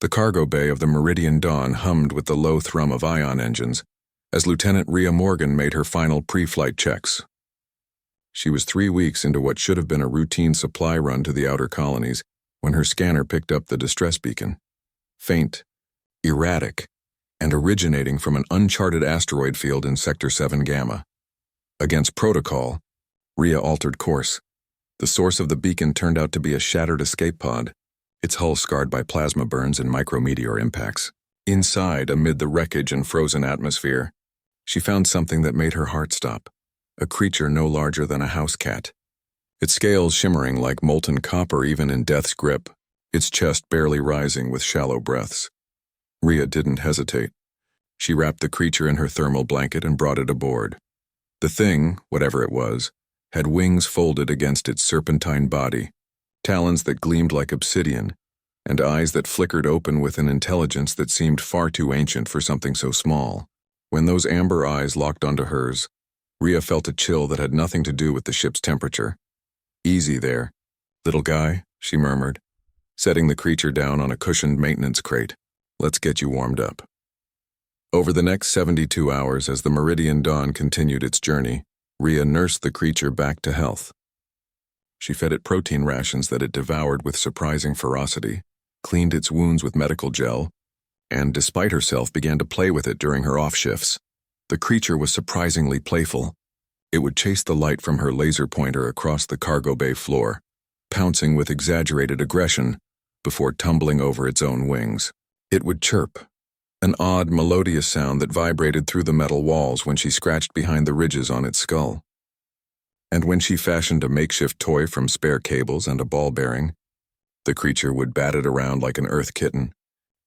The cargo bay of the Meridian Dawn hummed with the low thrum of ion engines as Lieutenant Rhea Morgan made her final pre-flight checks. She was 3 weeks into what should have been a routine supply run to the outer colonies when her scanner picked up the distress beacon. Faint, erratic, and originating from an uncharted asteroid field in Sector 7 Gamma. Against protocol, Rhea altered course. The source of the beacon turned out to be a shattered escape pod, its hull scarred by plasma burns and micrometeor impacts. Inside, amid the wreckage and frozen atmosphere, she found something that made her heart stop, a creature no larger than a house cat. Its scales shimmering like molten copper even in death's grip, its chest barely rising with shallow breaths. Rhea didn't hesitate. She wrapped the creature in her thermal blanket and brought it aboard. The thing, whatever it was, had wings folded against its serpentine body, talons that gleamed like obsidian, and eyes that flickered open with an intelligence that seemed far too ancient for something so small. When those amber eyes locked onto hers, Rhea felt a chill that had nothing to do with the ship's temperature. "Easy there, little guy," she murmured, setting the creature down on a cushioned maintenance crate. "Let's get you warmed up." Over the next 72 hours, as the Meridian Dawn continued its journey, Rhea nursed the creature back to health. She fed it protein rations that it devoured with surprising ferocity, cleaned its wounds with medical gel, and, despite herself, began to play with it during her off shifts. The creature was surprisingly playful. It would chase the light from her laser pointer across the cargo bay floor, pouncing with exaggerated aggression before tumbling over its own wings. It would chirp, an odd, melodious sound that vibrated through the metal walls when she scratched behind the ridges on its skull. And when she fashioned a makeshift toy from spare cables and a ball bearing, the creature would bat it around like an earth kitten,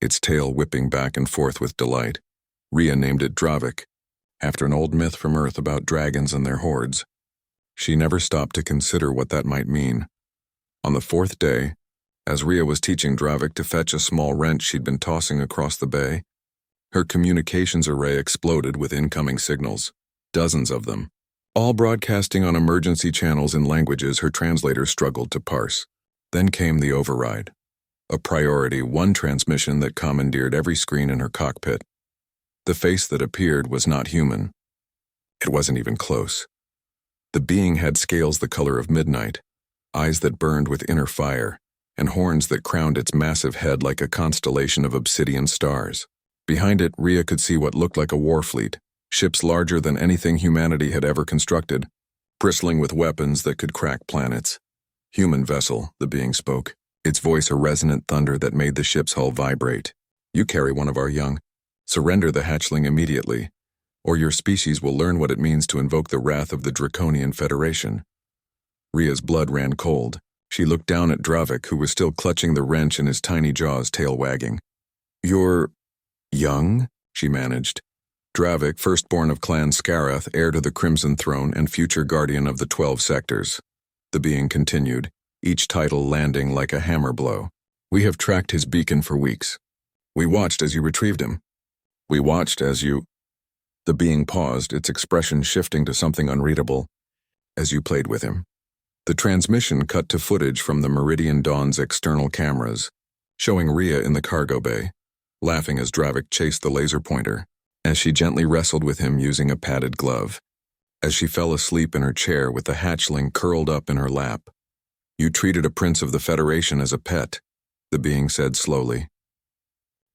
its tail whipping back and forth with delight. Rhea named it Dravik, after an old myth from Earth about dragons and their hordes. She never stopped to consider what that might mean. On the 4th day, as Rhea was teaching Dravik to fetch a small wrench she'd been tossing across the bay, her communications array exploded with incoming signals, dozens of them, all broadcasting on emergency channels in languages her translator struggled to parse. Then came the override, a priority 1 transmission that commandeered every screen in her cockpit. The face that appeared was not human. It wasn't even close. The being had scales the color of midnight, eyes that burned with inner fire, and horns that crowned its massive head like a constellation of obsidian stars. Behind it, Rhea could see what looked like a war fleet, ships larger than anything humanity had ever constructed, bristling with weapons that could crack planets. "Human vessel," the being spoke, its voice a resonant thunder that made the ship's hull vibrate. "You carry one of our young. Surrender the hatchling immediately, or your species will learn what it means to invoke the wrath of the Draconian Federation." Rhea's blood ran cold. She looked down at Dravik, who was still clutching the wrench in his tiny jaws, tail wagging. "You're young?" she managed. Dravik, firstborn of Clan Scarath, heir to the Crimson Throne and future guardian of the 12 sectors. The being continued, each title landing like a hammer blow. "We have tracked his beacon for weeks. We watched as you retrieved him. We watched as you—" The being paused, its expression shifting to something unreadable. "As you played with him." The transmission cut to footage from the Meridian Dawn's external cameras, showing Rhea in the cargo bay, laughing as Dravik chased the laser pointer, as she gently wrestled with him using a padded glove, as she fell asleep in her chair with the hatchling curled up in her lap. "You treated a prince of the Federation as a pet," the being said slowly.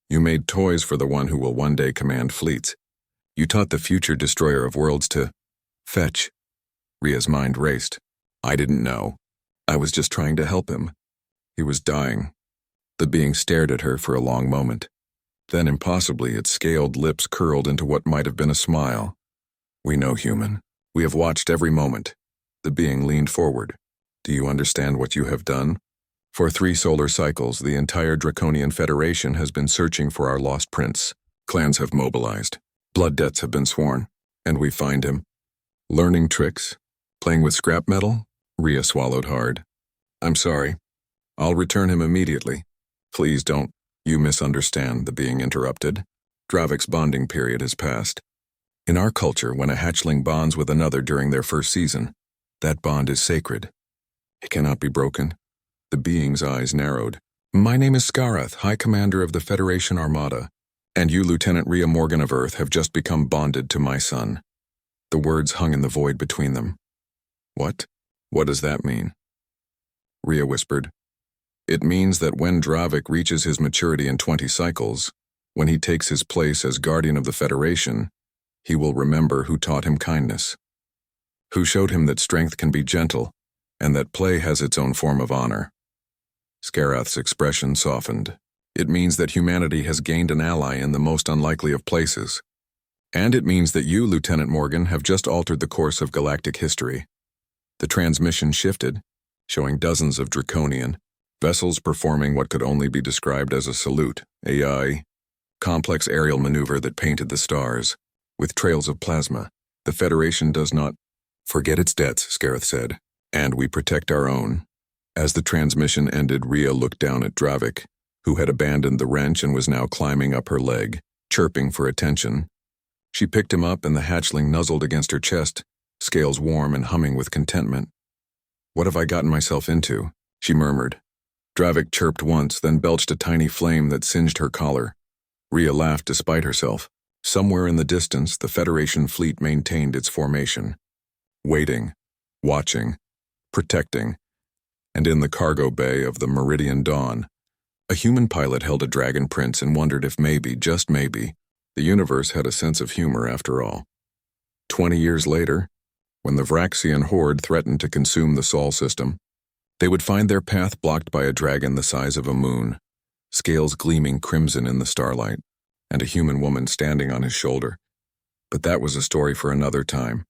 "You made toys for the one who will one day command fleets. You taught the future destroyer of worlds to fetch." Rhea's mind raced. "I didn't know. I was just trying to help him. He was dying." The being stared at her for a long moment. Then, impossibly, its scaled lips curled into what might have been a smile. "We know, human. We have watched every moment." The being leaned forward. "Do you understand what you have done? For 3 solar cycles, the entire Draconian Federation has been searching for our lost prince. Clans have mobilized. Blood debts have been sworn. And we find him. Learning tricks? Playing with scrap metal?" Rhea swallowed hard. "I'm sorry. I'll return him immediately." "Please don't." "You misunderstand," the being interrupted. "Dravik's bonding period has passed. In our culture, when a hatchling bonds with another during their first season, that bond is sacred. It cannot be broken." The being's eyes narrowed. My name is Scareth, High Commander of the Federation Armada, and you, Lieutenant Rhea Morgan of Earth, have just become bonded to my son. The words hung in the void between them. What? What does that mean? Rhea whispered. It means that when Dravik reaches his maturity in 20 cycles, when he takes his place as Guardian of the Federation, he will remember who taught him kindness, who showed him that strength can be gentle, and that play has its own form of honor. Scareth's expression softened. It means that humanity has gained an ally in the most unlikely of places. And it means that you, Lieutenant Morgan, have just altered the course of galactic history. The transmission shifted, showing dozens of Draconian vessels performing what could only be described as a salute, AI, complex aerial maneuver that painted the stars, with trails of plasma. The Federation does not forget its debts, Scareth said, and we protect our own. As the transmission ended, Rhea looked down at Dravik, who had abandoned the wrench and was now climbing up her leg, chirping for attention. She picked him up and the hatchling nuzzled against her chest, scales warm and humming with contentment. What have I gotten myself into? She murmured. Dravik chirped once, then belched a tiny flame that singed her collar. Rhea laughed despite herself. Somewhere in the distance, the Federation fleet maintained its formation. Waiting, watching, protecting. And in the cargo bay of the Meridian Dawn, a human pilot held a dragon prince and wondered if maybe, just maybe, the universe had a sense of humor after all. 20 years later, when the Vraxian horde threatened to consume the Sol system, they would find their path blocked by a dragon the size of a moon, scales gleaming crimson in the starlight, and a human woman standing on his shoulder. But that was a story for another time.